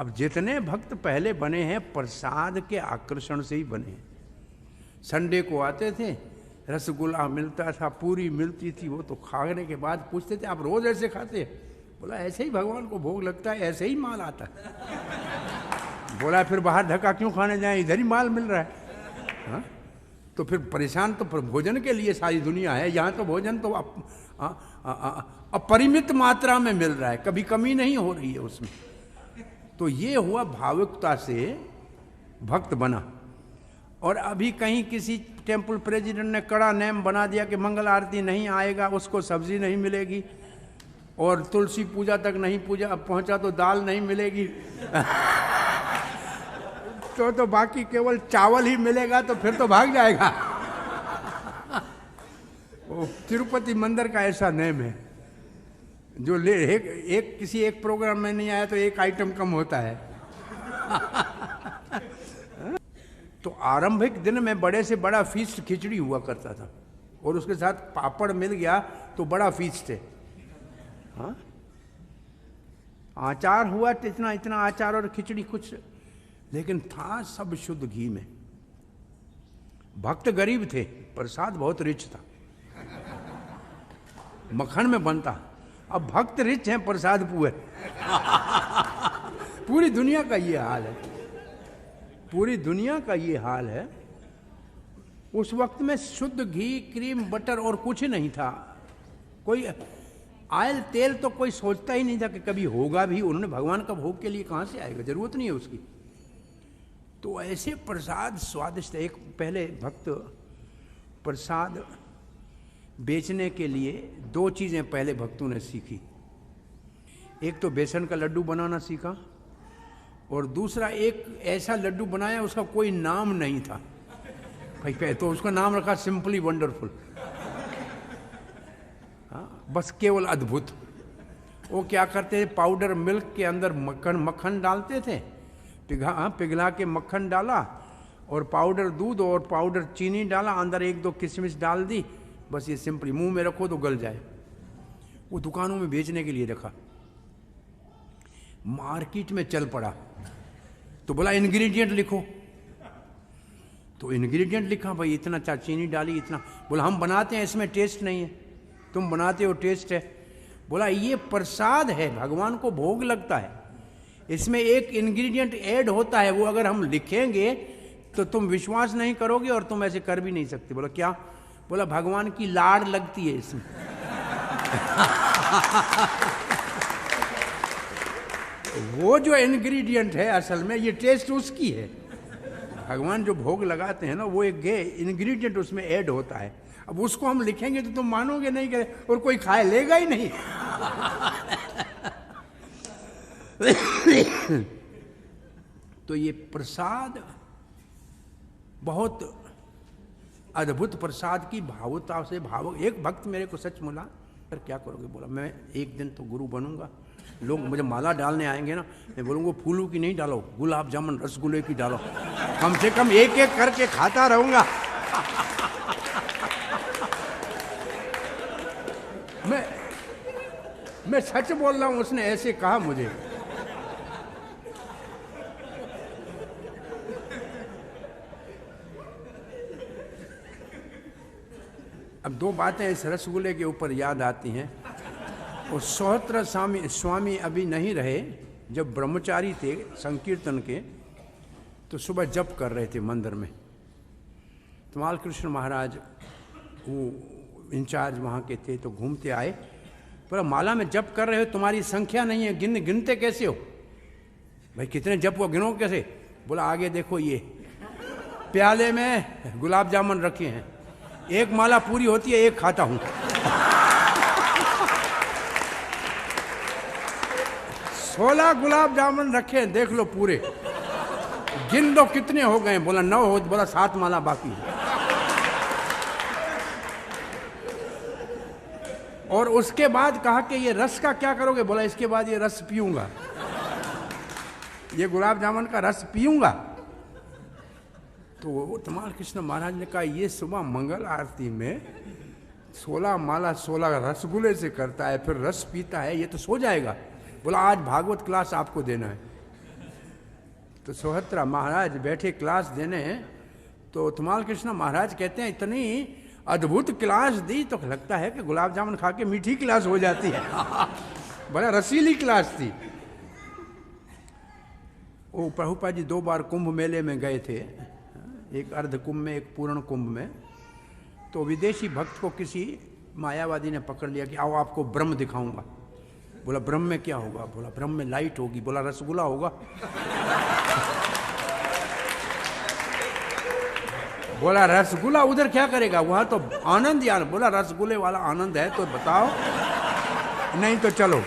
अब जितने भक्त पहले बने हैं प्रसाद के आकर्षण से ही बने हैं। संडे को आते थे, रसगुल्ला मिलता था, पूरी मिलती थी, वो तो खाने के बाद पूछते थे आप रोज ऐसे खाते हैं? बोला ऐसे ही भगवान को भोग लगता है, ऐसे ही माल आता है। बोला फिर बाहर धक्का क्यों खाने जाएं, इधर ही माल मिल रहा है। हाँ? तो फिर परेशान तो भोजन के लिए सारी दुनिया है, यहाँ तो भोजन तो अपरिमित मात्रा में मिल रहा है, कभी कमी नहीं हो रही है उसमें। तो ये हुआ भावुकता से भक्त बना। और अभी कहीं किसी टेम्पल प्रेसिडेंट ने कड़ा नेम बना दिया कि मंगल आरती नहीं आएगा, उसको सब्जी नहीं मिलेगी, और तुलसी पूजा तक नहीं पहुंचा तो दाल नहीं मिलेगी तो बाकी केवल चावल ही मिलेगा, तो फिर तो भाग जाएगा। वो तिरुपति मंदिर का ऐसा नेम है, जो किसी एक प्रोग्राम में नहीं आया तो एक आइटम कम होता है। तो आरंभिक दिन में बड़े से बड़ा फीस्ट खिचड़ी हुआ करता था, और उसके साथ पापड़ मिल गया तो बड़ा फीस्ट है। हाँ? आचार हुआ तो इतना इतना आचार और खिचड़ी कुछ, लेकिन था सब शुद्ध घी में। भक्त गरीब थे, प्रसाद बहुत रिच था, मक्खन में बनता। अब भक्त रिच हैं, प्रसाद पुअर। पूरी दुनिया का ये हाल है, पूरी दुनिया का ये हाल है। उस वक्त में शुद्ध घी, क्रीम, बटर और कुछ नहीं था। कोई आयल तेल तो कोई सोचता ही नहीं था कि कभी होगा भी। उन्होंने भगवान का भोग के लिए कहाँ से आएगा, जरूरत नहीं है उसकी। तो ऐसे प्रसाद स्वादिष्ट। एक पहले भक्त प्रसाद बेचने के लिए दो चीज़ें पहले भक्तों ने सीखी। एक तो बेसन का लड्डू बनाना सीखा, और दूसरा एक ऐसा लड्डू बनाया उसका कोई नाम नहीं था भाई, तो उसका नाम रखा सिंपली वंडरफुल। हाँ, बस केवल अद्भुत। वो क्या करते थे, पाउडर मिल्क के अंदर मक्खन डालते थे, पिघला के मक्खन डाला, और पाउडर दूध और पाउडर चीनी डाला, अंदर एक दो किशमिश डाल दी, बस ये सिंपली मुंह में रखो तो गल जाए। वो दुकानों में बेचने के लिए रखा। मार्केट में चल पड़ा तो बोला इंग्रेडिएंट लिखो। तो इंग्रेडिएंट लिखा, भाई इतना चीनी डाली, इतना। बोला हम बनाते हैं, इसमें टेस्ट नहीं है, तुम बनाते हो टेस्ट है। बोला ये प्रसाद है, भगवान को भोग लगता है, इसमें एक इंग्रेडिएंट ऐड होता है, वो अगर हम लिखेंगे तो तुम विश्वास नहीं करोगे और तुम ऐसे कर भी नहीं सकते। बोला क्या? बोला भगवान की लाड़ लगती है इसमें। वो जो इंग्रेडिएंट है असल में ये टेस्ट उसकी है। भगवान जो भोग लगाते हैं ना, वो एक इंग्रेडिएंट उसमें ऐड होता है। अब उसको हम लिखेंगे तो तुम मानोगे नहीं कि, और कोई खाए लेगा ही नहीं। तो ये प्रसाद बहुत अद्भुत प्रसाद की भावुकता से एक भक्त मेरे को सच मिला, पर क्या करोगे? बोला मैं एक दिन तो गुरु बनूंगा, लोग मुझे माला डालने आएंगे ना, मैं बोलूँगा फूलों की नहीं डालो, गुलाब जामुन रसगुल्ले की डालो, कम से कम एक एक करके खाता रहूंगा। मैं सच बोल रहा हूँ, उसने ऐसे कहा मुझे। अब दो बातें इस रसगुल्ले के ऊपर याद आती हैं। और सोहत्र स्वामी अभी नहीं रहे, जब ब्रह्मचारी थे संकीर्तन के, तो सुबह जप कर रहे थे मंदिर में। तो बालकृष्ण महाराज वो इंचार्ज वहाँ के थे, तो घूमते आए, पर माला में जप कर रहे हो, तुम्हारी संख्या नहीं है, गिनते कैसे हो भाई, कितने जप हो, गिनो कैसे? बोला आगे देखो, ये प्याले में गुलाब जामुन रखे हैं, एक माला पूरी होती है, एक खाता हूं। 16 गुलाब जामुन रखे हैं, देख लो पूरे, गिन दो कितने हो गए। बोला 9 हो। बोला 7 माला बाकी है। और उसके बाद कहा कि ये रस का क्या करोगे? बोला इसके बाद ये रस पीऊंगा, ये गुलाब जामुन का रस पीऊंगा। तो तमाल कृष्ण महाराज ने कहा ये सुबह मंगल आरती में 16 माला 16 रसगुल्ले से करता है, फिर रस पीता है, ये तो सो जाएगा। बोला आज भागवत क्लास आपको देना है। तो सोहत्रा महाराज बैठे क्लास देने, तो धमाल कृष्ण महाराज कहते हैं इतनी अद्भुत क्लास दी तो लगता है कि गुलाब जामुन खा के मीठी क्लास हो जाती है। बड़ा रसीली क्लास थी। वो प्रभुपाद जी 2 बार कुंभ मेले में गए थे, एक अर्ध कुंभ में, एक पूर्ण कुंभ में। तो विदेशी भक्त को किसी मायावादी ने पकड़ लिया कि आओ आपको ब्रह्म दिखाऊंगा। बोला ब्रह्म में क्या होगा? बोला ब्रह्म में लाइट होगी। बोला रसगुल्ला होगा? बोला रसगुल्ला उधर क्या करेगा, वहां तो आनंद यार। बोला रसगुल्ले वाला आनंद है तो बताओ, नहीं तो चलो।